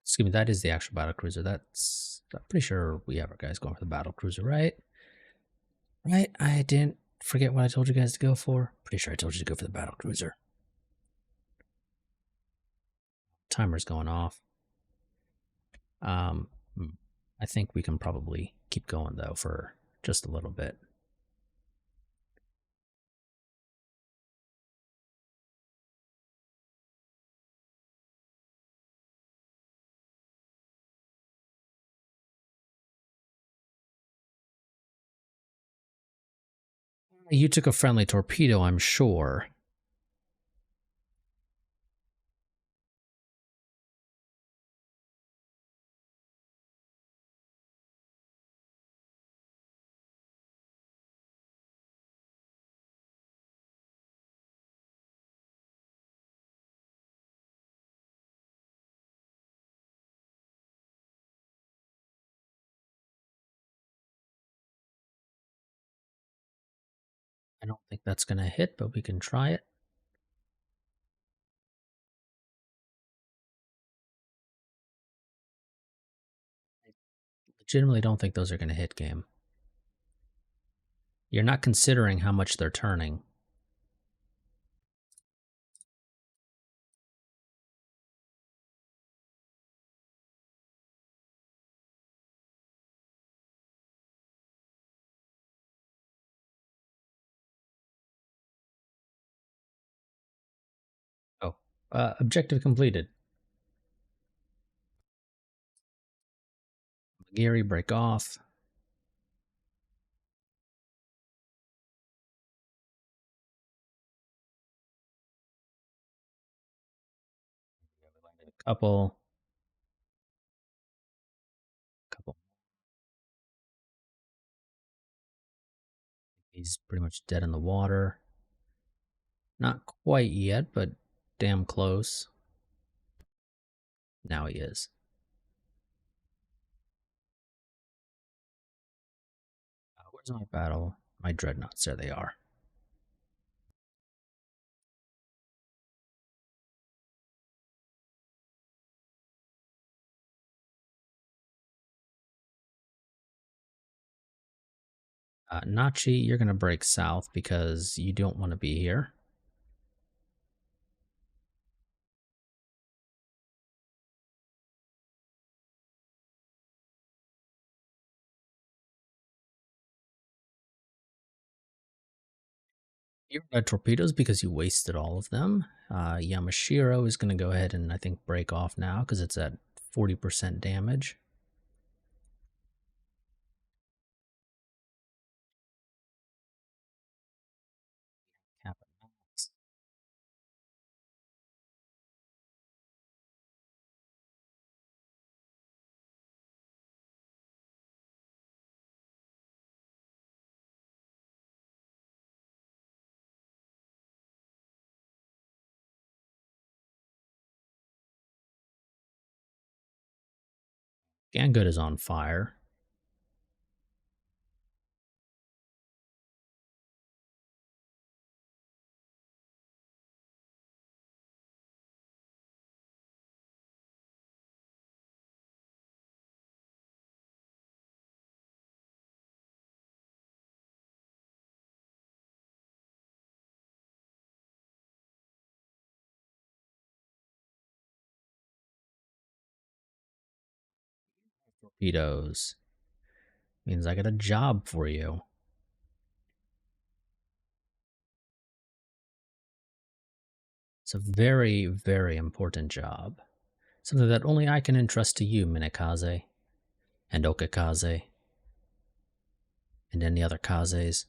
Excuse me, that is the actual battle cruiser. That's... I'm pretty sure we have our guys going for the battle cruiser, right? Right? I didn't forget what I told you guys to go for. Pretty sure I told you to go for the battle cruiser. Timer's going off. Hmm. I think we can probably keep going, though, for just a little bit. You took a friendly torpedo, I'm sure. I don't think that's going to hit, but we can try it. Legitimately don't think those are going to hit, game. You're not considering how much they're turning. Oh, objective completed. Gary, break off. Couple. Couple. He's pretty much dead in the water. Not quite yet, but damn close. Now he is. Where's my battle? My dreadnoughts. There they are. Nachi, you're going to break south because you don't want to be here. You're out of torpedoes because you wasted all of them. Yamashiro is going to go ahead and I think break off now because it's at 40% damage. Gangood is on fire. Torpedoes. Means I got a job for you. It's a very, very important job. Something that only I can entrust to you, Minakaze. And Okakaze. And any other Kazes.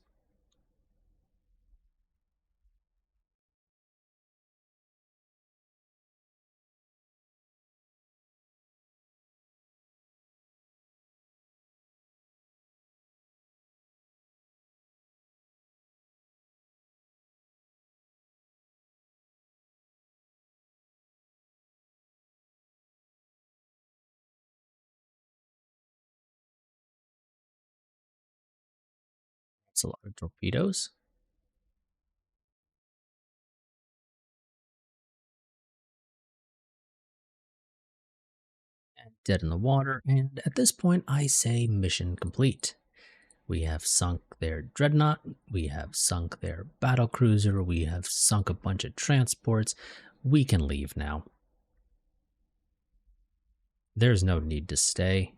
That's a lot of torpedoes. And dead in the water. And at this point, I say mission complete. We have sunk their dreadnought, we have sunk their battle cruiser, we have sunk a bunch of transports. We can leave now. There's no need to stay.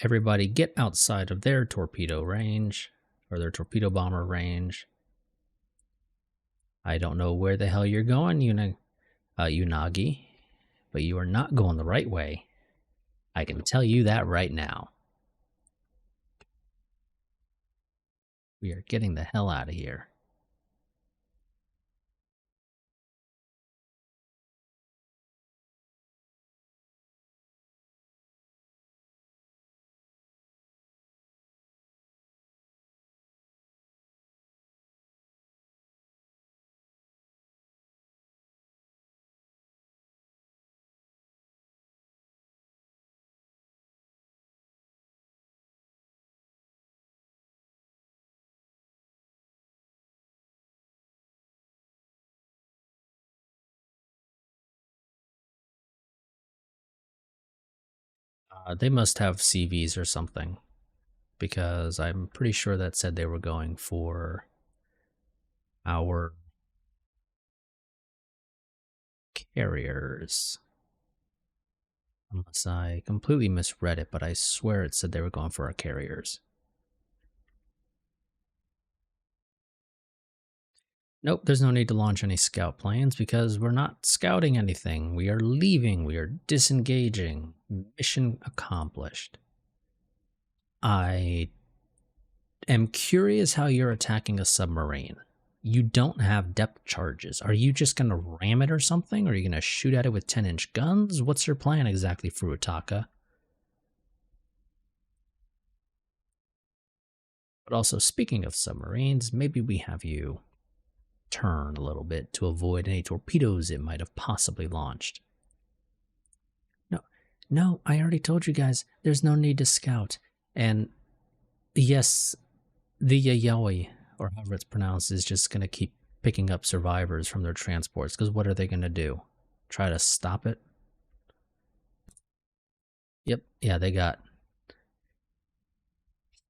Everybody get outside of their torpedo range, or their torpedo bomber range. I don't know where the hell you're going, Unagi, but you are not going the right way. I can tell you that right now. We are getting the hell out of here. They must have CVs or something, because I'm pretty sure that said they were going for our carriers. Unless I completely misread it, but I swear it said they were going for our carriers. Nope, there's no need to launch any scout planes because we're not scouting anything. We are leaving. We are disengaging. Mission accomplished. I am curious how you're attacking a submarine. You don't have depth charges. Are you just going to ram it or something? Or are you going to shoot at it with 10-inch guns? What's your plan exactly, Furutaka? But also, speaking of submarines, maybe we have you turn a little bit to avoid any torpedoes it might have possibly launched. No, I already told you guys, there's no need to scout. And yes, the Yayoi, or however it's pronounced, is just going to keep picking up survivors from their transports, because what are they going to do? Try to stop it? Yep, yeah, they got...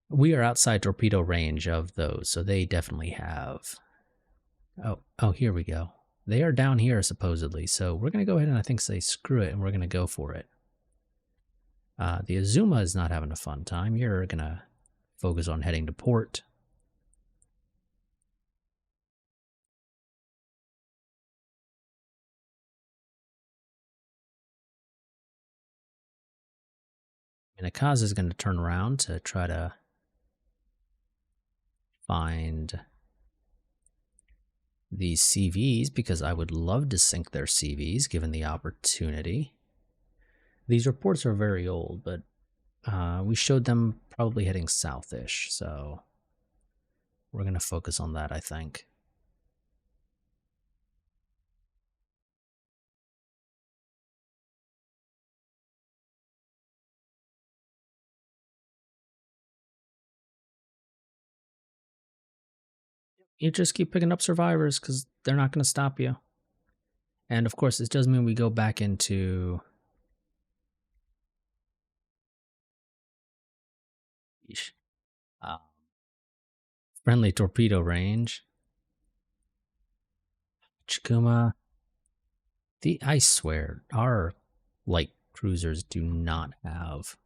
We are outside torpedo range of those, so they definitely have... Oh, here we go. They are down here, supposedly, so we're going to go ahead and I think say screw it, and we're going to go for it. The Azuma is not having a fun time. You're going to focus on heading to port. Minakaza is going to turn around to try to find these CVs, because I would love to sink their CVs given the opportunity. These reports are very old, but we showed them probably heading south-ish, so we're going to focus on that, I think. You just keep picking up survivors because they're not going to stop you. And of course, this does mean we go back into... friendly torpedo range. Chikuma. I swear, our light cruisers do not have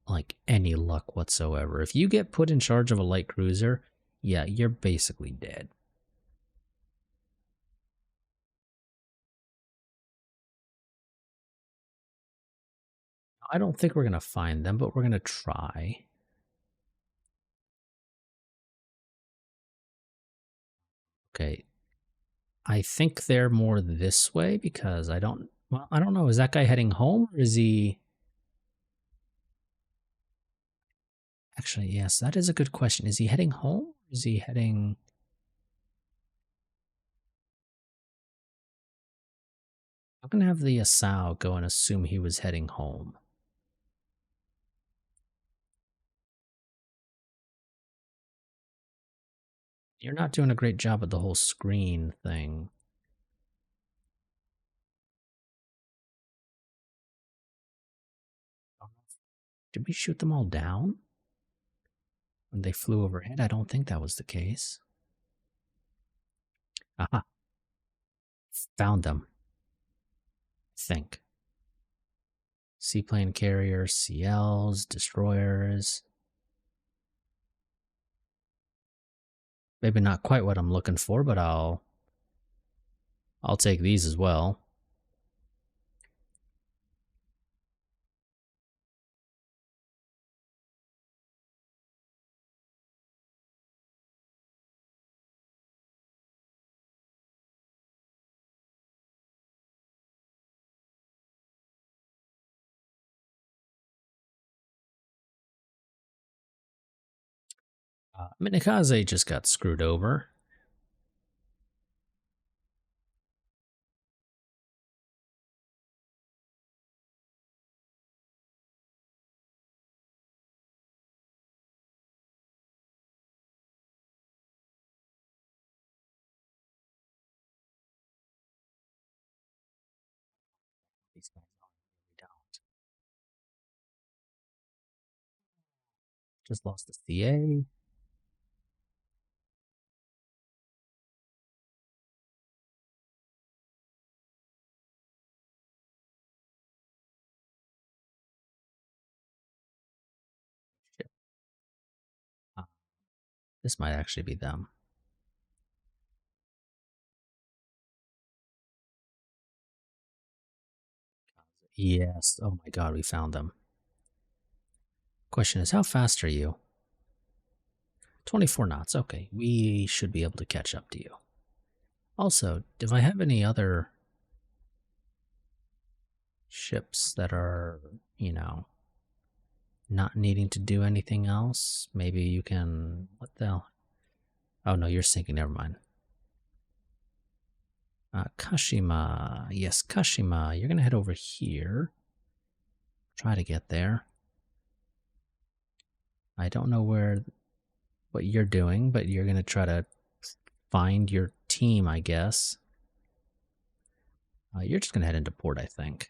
like any luck whatsoever. If you get put in charge of a light cruiser, yeah, you're basically dead. I don't think we're going to find them, but we're going to try. Okay. I think they're more this way because I don't know. Is that guy heading home or is he... Actually, yes, that is a good question. Is he heading home? Is he heading... I'm going to have the Asao go and assume he was heading home. You're not doing a great job at the whole screen thing. Did we shoot them all down when they flew overhead? I don't think that was the case. Aha. Found them. Think. Seaplane carriers, CLs, destroyers. Maybe not quite what I'm looking for, but I'll take these as well. Minikaze just got screwed over. These guys really don't. Just lost the CA. Shit. Uh, this might actually be them. Yes. Oh my god, we found them. Question is, how fast are you? 24 knots. Okay, we should be able to catch up to you. Also, do I have any other ships that are, you know, not needing to do anything else? Maybe you can. What the hell? Oh no, you're sinking. Never mind. Kashima. Yes, Kashima. You're going to head over here. Try to get there. I don't know what you're doing, but you're going to try to find your team, I guess. You're just going to head into port, I think.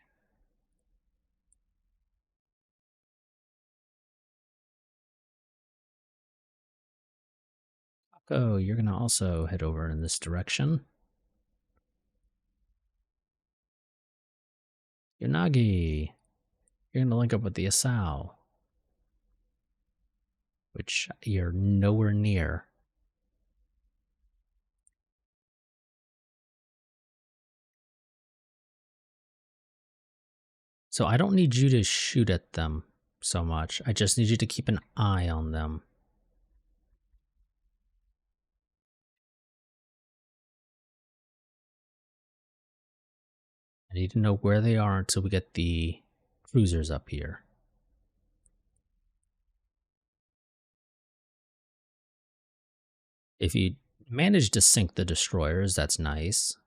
Taco, you're going to also head over in this direction. Yanagi, you're going to link up with the Asao, which you're nowhere near. So I don't need you to shoot at them so much. I just need you to keep an eye on them. I need to know where they are until we get the cruisers up here. If you manage to sink the destroyers, that's nice.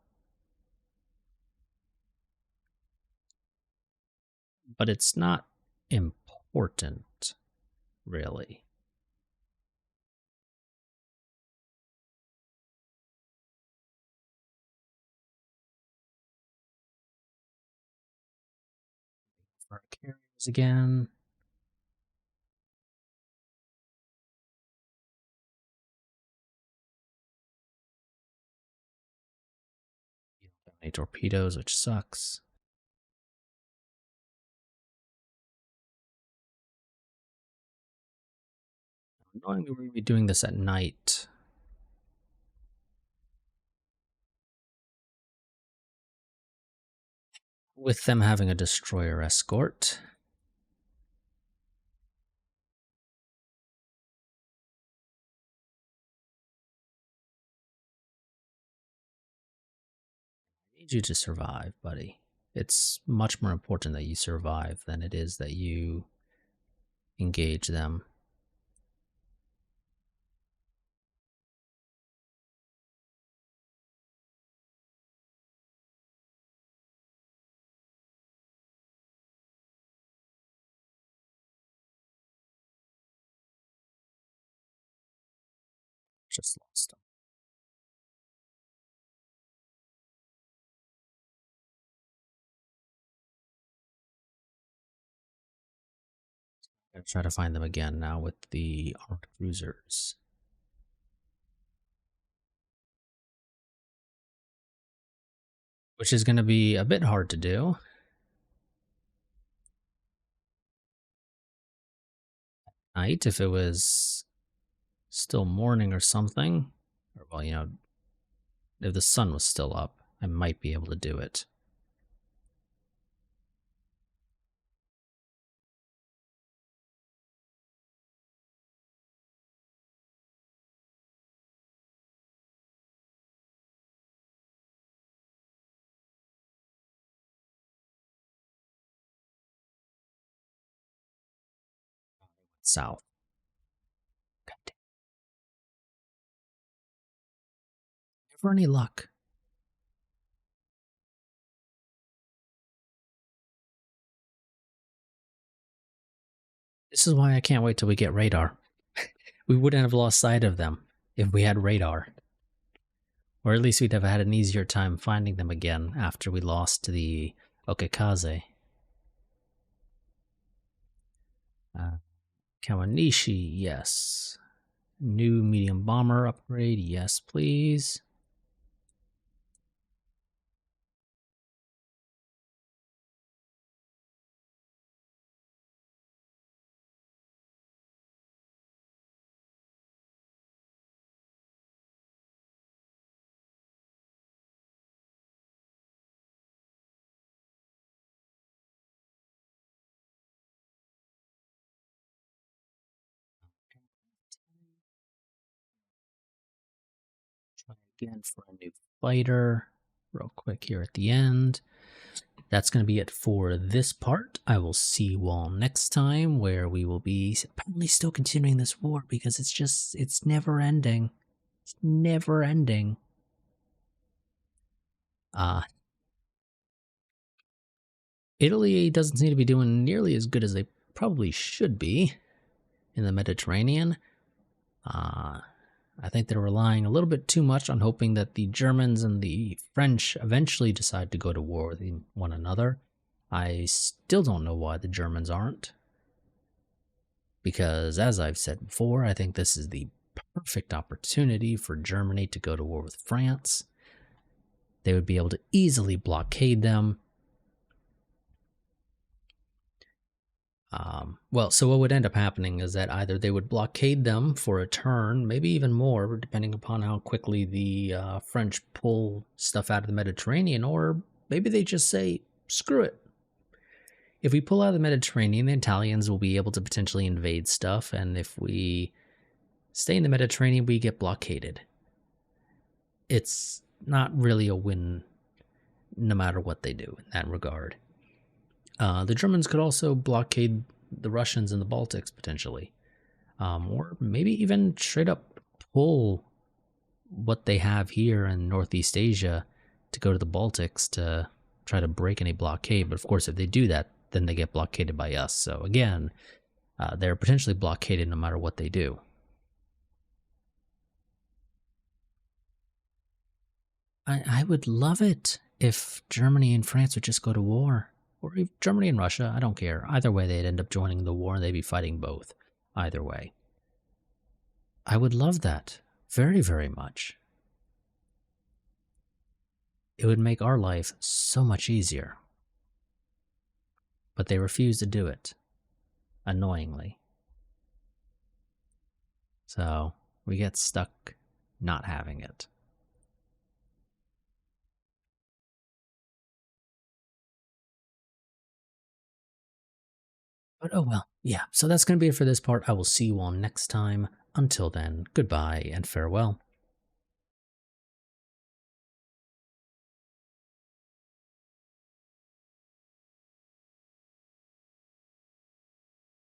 But it's not important, really. For our carriers again. You don't have any torpedoes, which sucks. Normally we're going to be doing this at night. With them having a destroyer escort. I need you to survive, buddy. It's much more important that you survive than it is that you engage them. Just lost them. I'm gonna try to find them again now with the armed cruisers. Which is going to be a bit hard to do. night if it was still morning or something. Or, well, if the sun was still up, I might be able to do it. South. God damn. Never any luck. This is why I can't wait till we get radar. We wouldn't have lost sight of them if we had radar. Or at least we'd have had an easier time finding them again after we lost to the Okikaze. Kawanishi, yes. New medium bomber upgrade, yes, please. Try again for a new fighter. Real quick here at the end. That's going to be it for this part. I will see you all next time, where we will be apparently still continuing this war because it's never ending. It's never ending. Italy doesn't seem to be doing nearly as good as they probably should be in the Mediterranean. I think they're relying a little bit too much on hoping that the Germans and the French eventually decide to go to war with one another. I still don't know why the Germans aren't. Because, as I've said before, I think this is the perfect opportunity for Germany to go to war with France. They would be able to easily blockade them. So what would end up happening is that either they would blockade them for a turn, maybe even more, depending upon how quickly the French pull stuff out of the Mediterranean, or maybe they just say, screw it. If we pull out of the Mediterranean, the Italians will be able to potentially invade stuff, and if we stay in the Mediterranean, we get blockaded. It's not really a win no matter what they do in that regard. The Germans could also blockade the Russians in the Baltics, potentially. Or maybe even straight up pull what they have here in Northeast Asia to go to the Baltics to try to break any blockade. But of course, if they do that, then they get blockaded by us. So again, they're potentially blockaded no matter what they do. I would love it if Germany and France would just go to war. Or if Germany and Russia, I don't care. Either way, they'd end up joining the war and they'd be fighting both. Either way. I would love that. Very, very much. It would make our life so much easier. But they refuse to do it. Annoyingly. So, we get stuck not having it. But oh well, yeah. So that's going to be it for this part. I will see you all next time. Until then, goodbye and farewell.